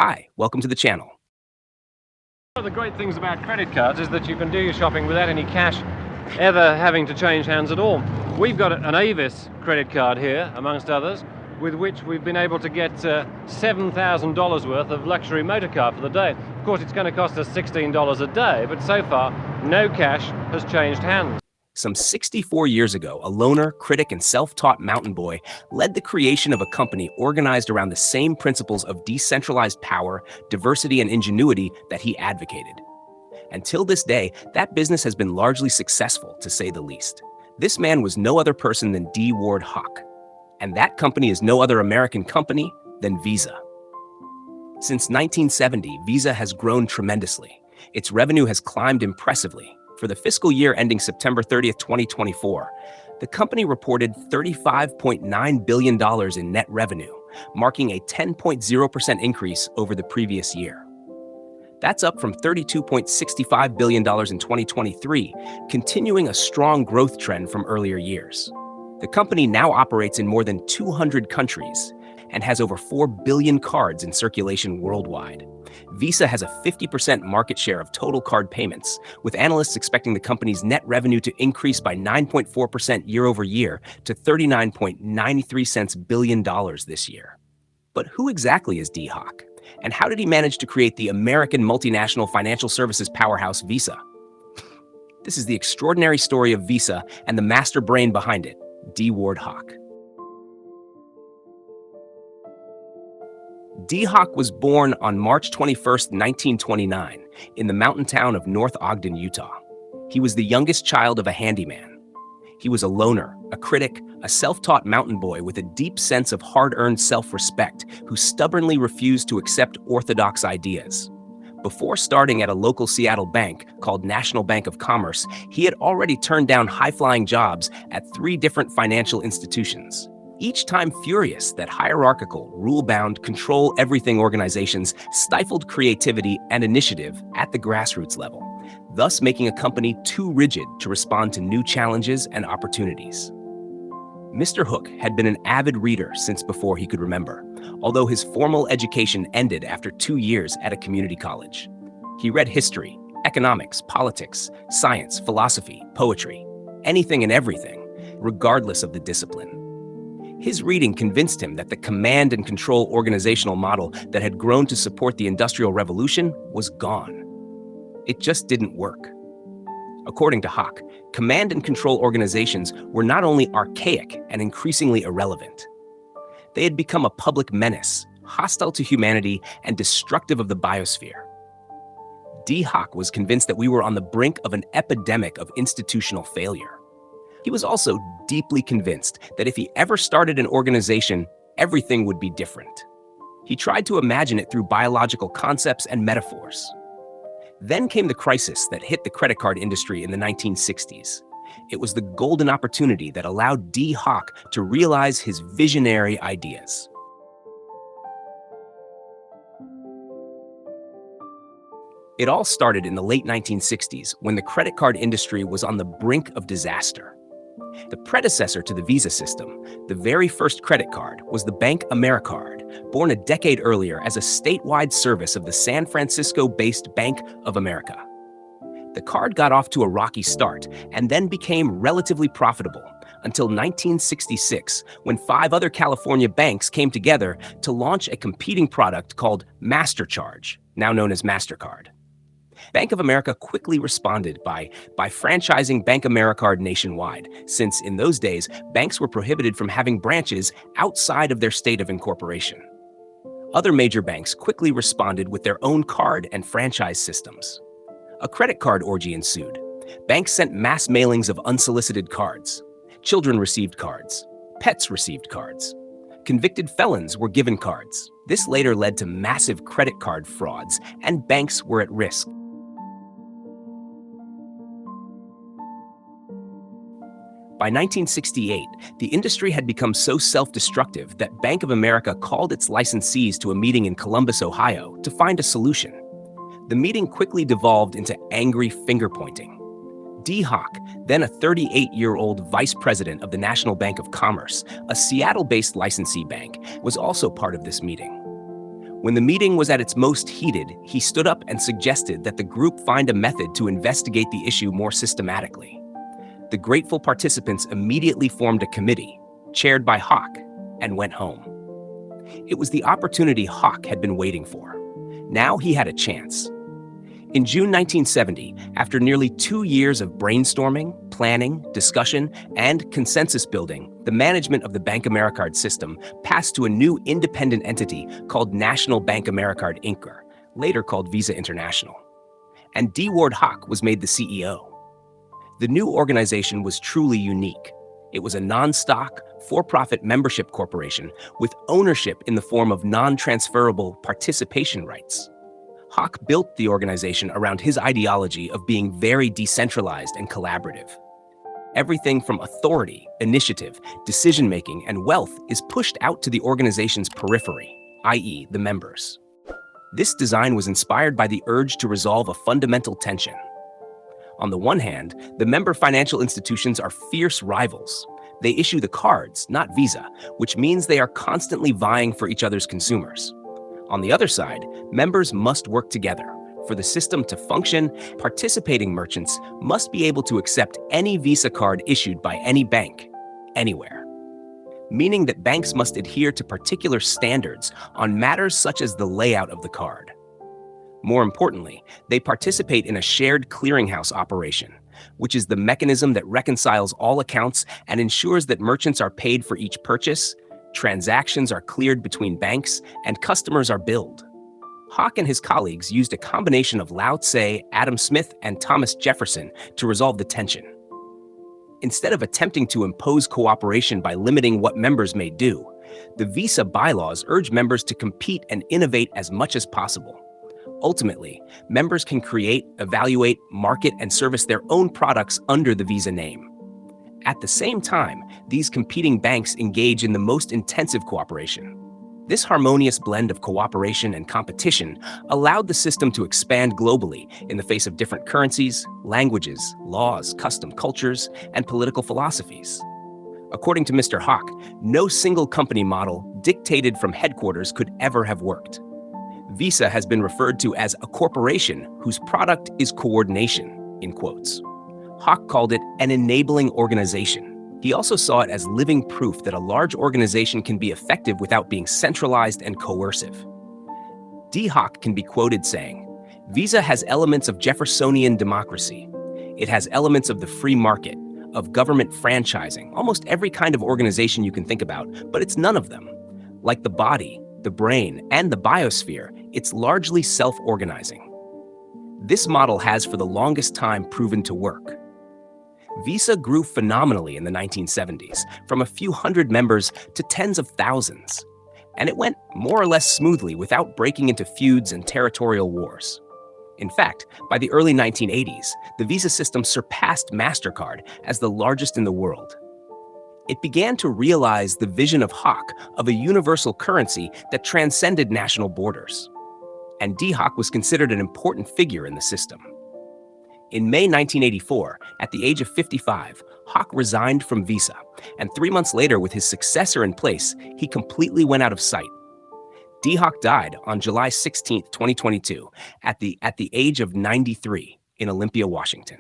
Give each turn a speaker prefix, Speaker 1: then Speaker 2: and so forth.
Speaker 1: Hi, welcome to the channel.
Speaker 2: One of the great things about credit cards is that you can do your shopping without any cash ever having to change hands at all. We've got an Avis credit card here, amongst others, with which we've been able to get $7,000 worth of luxury motor car for the day. Of course, it's going to cost us $16 a day, but so far, no cash has changed hands.
Speaker 1: Some 64 years ago, a loner, critic, and self-taught mountain boy led the creation of a company organized around the same principles of decentralized power, diversity, and ingenuity that he advocated. Until this day, that business has been largely successful, to say the least. This man was no other person than Dee Hock, and that company is no other American company than Visa. Since 1970, Visa has grown tremendously. Its revenue has climbed impressively. For the fiscal year ending September 30th, 2024, the company reported $35.9 billion in net revenue, marking a 10.0% increase over the previous year. That's up from $32.65 billion in 2023, continuing a strong growth trend from earlier years. The company now operates in more than 200 countries and has over 4 billion cards in circulation worldwide. Visa has a 50% market share of total card payments, with analysts expecting the company's net revenue to increase by 9.4% year over year to $39.93 billion this year. But who exactly is Dee Hock? And how did he manage to create the American multinational financial services powerhouse Visa? This is the extraordinary story of Visa and the master brain behind it, Dee Hock. Dee Hock was born on March 21, 1929, in the mountain town of North Ogden, Utah. He was the youngest child of a handyman. He was a loner, a critic, a self-taught mountain boy with a deep sense of hard-earned self-respect who stubbornly refused to accept orthodox ideas. Before starting at a local Seattle bank called National Bank of Commerce, he had already turned down high-flying jobs at 3 different financial institutions. Each time furious that hierarchical, rule-bound, control-everything organizations stifled creativity and initiative at the grassroots level, thus making a company too rigid to respond to new challenges and opportunities. Mr. Hook had been an avid reader since before he could remember, although his formal education ended after 2 years at a community college. He read history, economics, politics, science, philosophy, poetry, anything and everything, regardless of the discipline. His reading convinced him that the command and control organizational model that had grown to support the Industrial Revolution was gone. It just didn't work. According to Hock, command and control organizations were not only archaic and increasingly irrelevant. They had become a public menace, hostile to humanity and destructive of the biosphere. Dee Hock was convinced that we were on the brink of an epidemic of institutional failure. He was also deeply convinced that if he ever started an organization, everything would be different. He tried to imagine it through biological concepts and metaphors. Then came the crisis that hit the credit card industry in the 1960s. It was the golden opportunity that allowed Dee Hock to realize his visionary ideas. It all started in the late 1960s when the credit card industry was on the brink of disaster. The predecessor to the Visa system, the very first credit card, was the Bank AmeriCard, born a decade earlier as a statewide service of the San Francisco-based Bank of America. The card got off to a rocky start and then became relatively profitable until 1966, when 5 other California banks came together to launch a competing product called MasterCharge, now known as MasterCard. Bank of America quickly responded by franchising Bank AmeriCard nationwide, since in those days, banks were prohibited from having branches outside of their state of incorporation. Other major banks quickly responded with their own card and franchise systems. A credit card orgy ensued. Banks sent mass mailings of unsolicited cards. Children received cards. Pets received cards. Convicted felons were given cards. This later led to massive credit card frauds, and banks were at risk. By 1968, the industry had become so self-destructive that Bank of America called its licensees to a meeting in Columbus, Ohio, to find a solution. The meeting quickly devolved into angry finger-pointing. Dee Hock, then a 38-year-old vice president of the National Bank of Commerce, a Seattle-based licensee bank, was also part of this meeting. When the meeting was at its most heated, he stood up and suggested that the group find a method to investigate the issue more systematically. The grateful participants immediately formed a committee, chaired by Hock, and went home. It was the opportunity Hock had been waiting for. Now he had a chance. In June 1970, after nearly 2 years of brainstorming, planning, discussion, and consensus building, the management of the Bank Americard system passed to a new independent entity called National Bank Americard Inc., later called Visa International. And D. Hock was made the CEO. The new organization was truly unique. It was a non-stock, for-profit membership corporation with ownership in the form of non-transferable participation rights. Hock built the organization around his ideology of being very decentralized and collaborative. Everything from authority, initiative, decision-making, and wealth is pushed out to the organization's periphery, i.e., the members. This design was inspired by the urge to resolve a fundamental tension. On the one hand, the member financial institutions are fierce rivals. They issue the cards, not Visa, which means they are constantly vying for each other's consumers. On the other side, members must work together. For the system to function, participating merchants must be able to accept any Visa card issued by any bank, anywhere. Meaning that banks must adhere to particular standards on matters such as the layout of the card. More importantly, they participate in a shared clearinghouse operation, which is the mechanism that reconciles all accounts and ensures that merchants are paid for each purchase, transactions are cleared between banks, and customers are billed. Hock and his colleagues used a combination of Lao Tse, Adam Smith, and Thomas Jefferson to resolve the tension. Instead of attempting to impose cooperation by limiting what members may do, the Visa bylaws urge members to compete and innovate as much as possible. Ultimately, members can create, evaluate, market, and service their own products under the Visa name. At the same time, these competing banks engage in the most intensive cooperation. This harmonious blend of cooperation and competition allowed the system to expand globally in the face of different currencies, languages, laws, custom cultures, and political philosophies. According to Mr. Hock, no single company model dictated from headquarters could ever have worked. Visa has been referred to as a corporation whose product is coordination, in quotes. Hock called it an enabling organization. He also saw it as living proof that a large organization can be effective without being centralized and coercive. Dee Hock can be quoted saying, "Visa has elements of Jeffersonian democracy. It has elements of the free market, of government franchising, almost every kind of organization you can think about, but it's none of them. Like the body, the brain, and the biosphere, it's largely self-organizing. This model has for the longest time proven to work." Visa grew phenomenally in the 1970s, from a few hundred members to tens of thousands. And it went more or less smoothly without breaking into feuds and territorial wars. In fact, by the early 1980s, the Visa system surpassed MasterCard as the largest in the world. It began to realize the vision of Hock of a universal currency that transcended national borders. And Dee Hock was considered an important figure in the system. In May 1984, at the age of 55, Hock resigned from Visa, and 3 months later, with his successor in place, he completely went out of sight. Dee Hock died on July 16, 2022, at the age of 93 in Olympia, Washington.